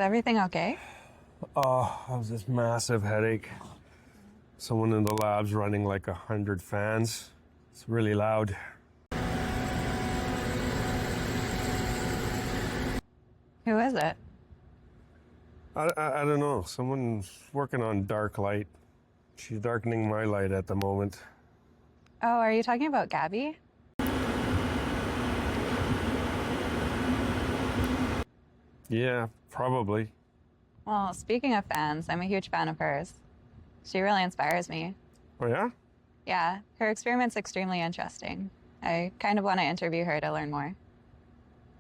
everything okay? Oh, I have this massive headache. Someone in the lab's running like 100 fans. It's really loud. Who is it? I don't know. Someone's working on DarkLight. She's darkening my light at the moment. Oh, are you talking about Gabby? Yeah, probably. Well, speaking of fans, I'm a huge fan of hers. She really inspires me. Oh, yeah? Yeah, her experiment's extremely interesting. I kind of want to interview her to learn more.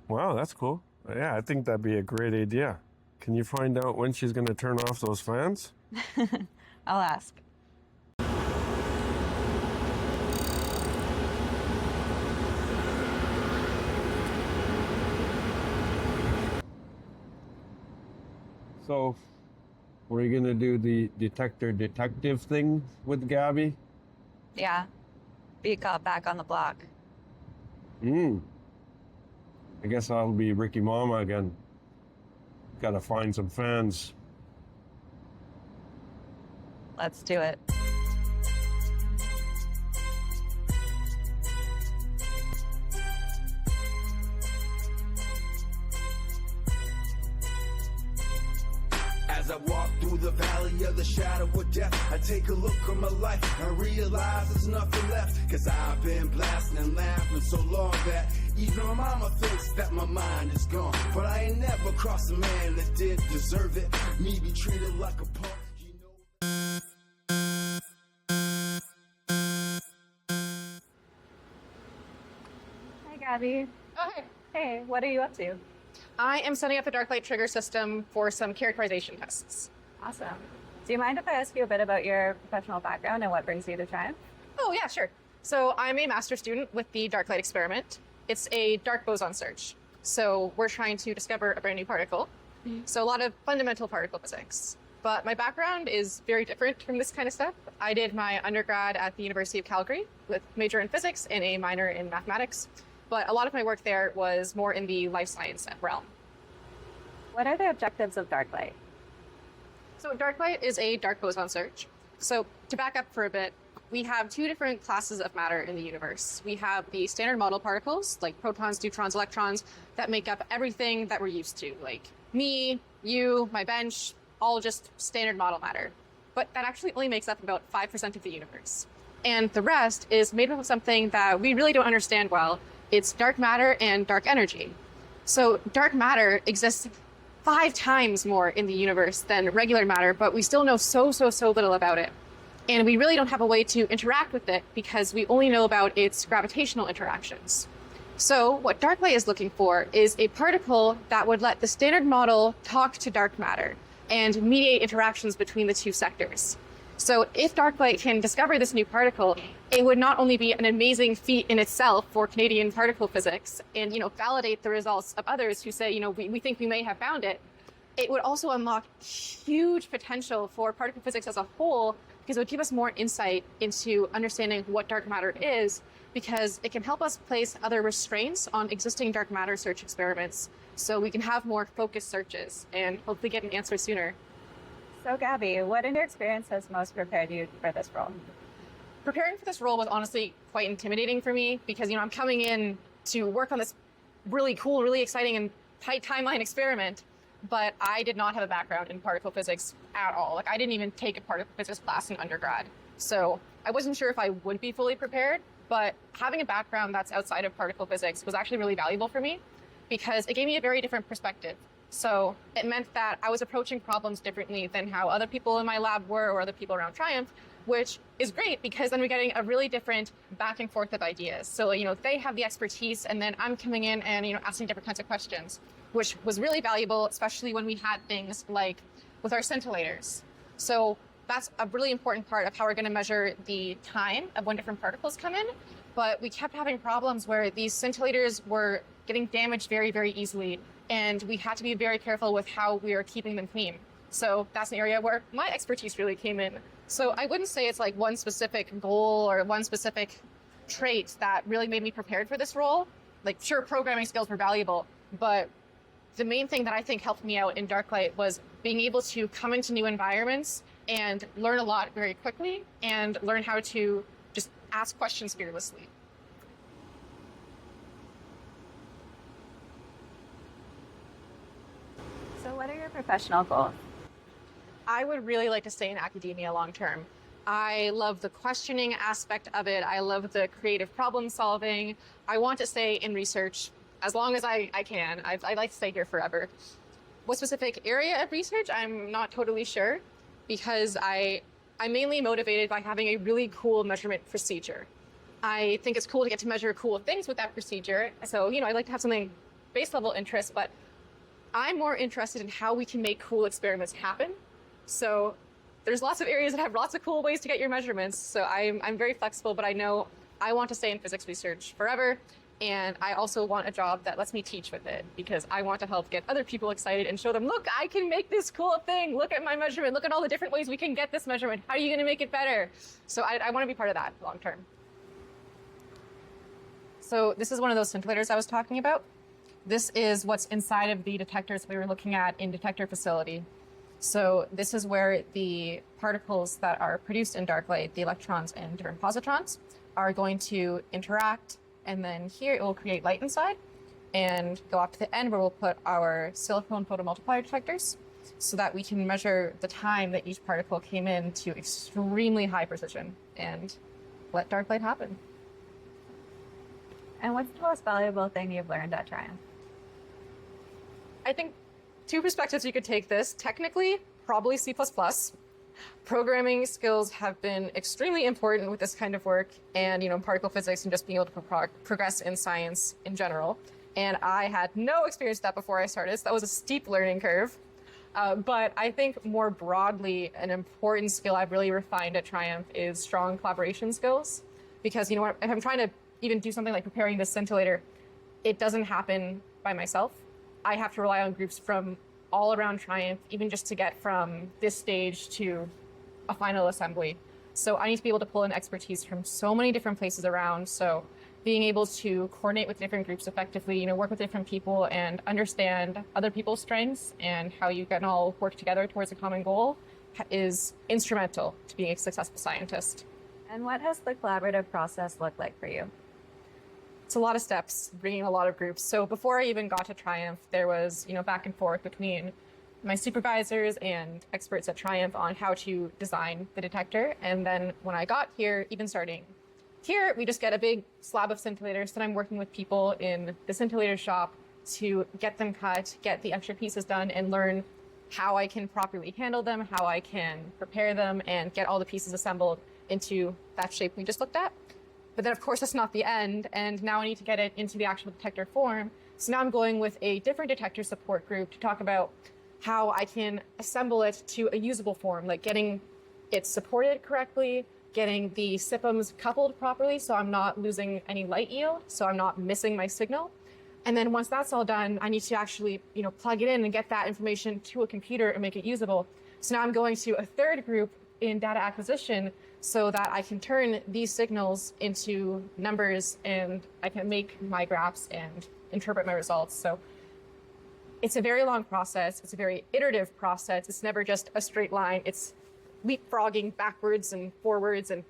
Wow, that's cool. Yeah, I think that'd be a great idea. Can you find out when she's going to turn off those fans? I'll ask. So, were you going to do the Detector Detective thing with Gabby? Yeah, Beet Cop back on the block. I guess I'll be Ricky Mama again. Gotta find some fans. Let's do it. As I walk through the valley of the shadow of death, I take a look at my life and realize there's nothing left. Cause I've been blasting and laughing so long that even my mama thinks that my mind is gone. But I ain't never crossed a man that did deserve it. Me be treated like a punk. Hi, Gabby. Oh, hey. Hey, what are you up to? I am setting up a DarkLight trigger system for some characterization tests. Awesome. Do you mind if I ask you a bit about your professional background and what brings you to TRIUMF? Oh, yeah, sure. So I'm a master's student with the DarkLight experiment. It's a dark boson search. So we're trying to discover a brand new particle. So a lot of fundamental particle physics. But my background is very different from this kind of stuff. I did my undergrad at the University of Calgary with major in physics and a minor in mathematics. But a lot of my work there was more in the life science realm. What are the objectives of DarkLight? So DarkLight is a dark boson search. So to back up for a bit, we have two different classes of matter in the universe. We have the standard model particles, like protons, neutrons, electrons, that make up everything that we're used to, like me, you, my bench, all just standard model matter. But that actually only makes up about 5% of the universe. And the rest is made up of something that we really don't understand well. It's dark matter and dark energy. So dark matter exists 5 times more in the universe than regular matter, but we still know so little about it. And we really don't have a way to interact with it because we only know about its gravitational interactions. So what DarkLight is looking for is a particle that would let the standard model talk to dark matter and mediate interactions between the two sectors. So if DarkLight can discover this new particle, it would not only be an amazing feat in itself for Canadian particle physics and, validate the results of others who say, we think we may have found it. It would also unlock huge potential for particle physics as a whole because it would give us more insight into understanding what dark matter is, because it can help us place other restraints on existing dark matter search experiments so we can have more focused searches and hopefully get an answer sooner. So Gabby, what in your experience has most prepared you for this role? Preparing for this role was honestly quite intimidating for me because, I'm coming in to work on this really cool, really exciting and tight timeline experiment, but I did not have a background in particle physics at all. I didn't even take a particle physics class in undergrad. So I wasn't sure if I would be fully prepared, but having a background that's outside of particle physics was actually really valuable for me because it gave me a very different perspective. So it meant that I was approaching problems differently than how other people in my lab were or other people around TRIUMF, which is great because then we're getting a really different back and forth of ideas. So, they have the expertise and then I'm coming in and, asking different kinds of questions, which was really valuable, especially when we had things like with our scintillators. So that's a really important part of how we're going to measure the time of when different particles come in. But we kept having problems where these scintillators were getting damaged very, very easily. And we had to be very careful with how we are keeping them clean. So that's an area where my expertise really came in. So I wouldn't say it's like one specific goal or one specific trait that really made me prepared for this role. Like, sure, programming skills were valuable, but the main thing that I think helped me out in DarkLight was being able to come into new environments and learn a lot very quickly and learn how to just ask questions fearlessly. So what are your professional goals? I would really like to stay in academia long term. I love the questioning aspect of it. I love the creative problem solving. I want to stay in research as long as I can. I'd like to stay here forever. What specific area of research, I'm not totally sure, because I'm mainly motivated by having a really cool measurement procedure. I think it's cool to get to measure cool things with that procedure. So, I'd like to have something base level interest, but I'm more interested in how we can make cool experiments happen. So there's lots of areas that have lots of cool ways to get your measurements. So I'm very flexible, but I know I want to stay in physics research forever. And I also want a job that lets me teach with it, because I want to help get other people excited and show them, look, I can make this cool thing. Look at my measurement. Look at all the different ways we can get this measurement. How are you going to make it better? So I want to be part of that long term. So this is one of those scintillators I was talking about. This is what's inside of the detectors we were looking at in detector facility. So this is where the particles that are produced in DarkLight, the electrons and different positrons, are going to interact. And then here it will create light inside and go off to the end where we'll put our silicone photomultiplier detectors so that we can measure the time that each particle came in to extremely high precision and let DarkLight happen. And what's the most valuable thing you've learned at TRIUMF? I think two perspectives you could take this. Technically, probably C++. Programming skills have been extremely important with this kind of work, and particle physics and just being able to progress in science in general. And I had no experience with that before I started, so that was a steep learning curve. But I think more broadly, an important skill I've really refined at TRIUMF is strong collaboration skills. Because if I'm trying to even do something like preparing this scintillator, it doesn't happen by myself. I have to rely on groups from all around TRIUMF, even just to get from this stage to a final assembly. So I need to be able to pull in expertise from so many different places around. So being able to coordinate with different groups effectively, work with different people and understand other people's strengths and how you can all work together towards a common goal is instrumental to being a successful scientist. And what has the collaborative process looked like for you? It's a lot of steps, bringing a lot of groups. So before I even got to TRIUMF, there was, back and forth between my supervisors and experts at TRIUMF on how to design the detector. And then when I got here, even starting here, we just get a big slab of scintillators that I'm working with people in the scintillator shop to get them cut, get the extra pieces done, and learn how I can properly handle them, how I can prepare them, and get all the pieces assembled into that shape we just looked at. But then, of course, that's not the end, and now I need to get it into the actual detector form. So now I'm going with a different detector support group to talk about how I can assemble it to a usable form, like getting it supported correctly, getting the SIPMs coupled properly so I'm not losing any light yield, so I'm not missing my signal. And then once that's all done, I need to actually, plug it in and get that information to a computer and make it usable. So now I'm going to a third group in data acquisition so that I can turn these signals into numbers and I can make my graphs and interpret my results. So it's a very long process. It's a very iterative process. It's never just a straight line. It's leapfrogging backwards and forwards. And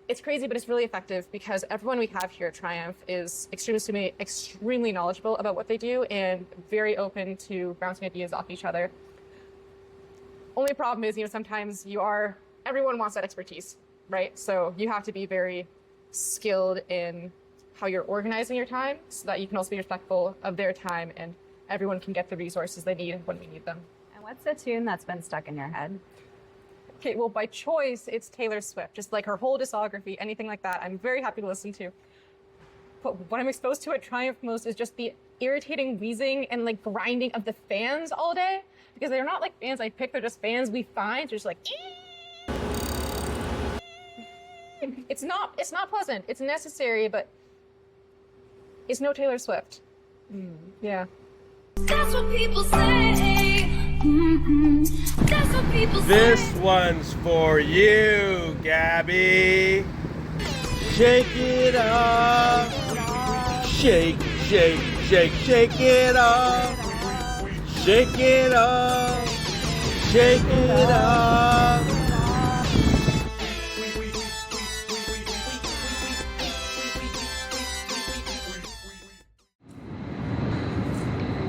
it's crazy, but it's really effective because everyone we have here at TRIUMF is extremely knowledgeable about what they do and very open to bouncing ideas off each other. Only problem is, sometimes everyone wants that expertise, right? So you have to be very skilled in how you're organizing your time so that you can also be respectful of their time and everyone can get the resources they need when we need them. And what's a tune that's been stuck in your head? Okay, well, by choice, it's Taylor Swift. Just like her whole discography, anything like that, I'm very happy to listen to. But what I'm exposed to at TRIUMF most is just the irritating wheezing and grinding of the fans all day. Because they're not fans I pick, they're just fans we find. They're just it's not pleasant. It's necessary, but it's no Taylor Swift. Yeah. That's what people say. That's what people say. This one's for you, Gabby. Shake it off. Shake, shake, shake, shake it off. Shake it up. Shake it up.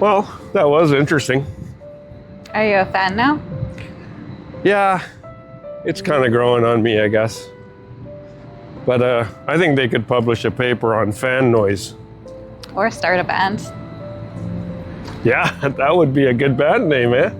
Well, that was interesting. Are you a fan now? Yeah, it's kind of growing on me, I guess. But I think they could publish a paper on fan noise. Or start a band? Yeah, that would be a good band name, eh?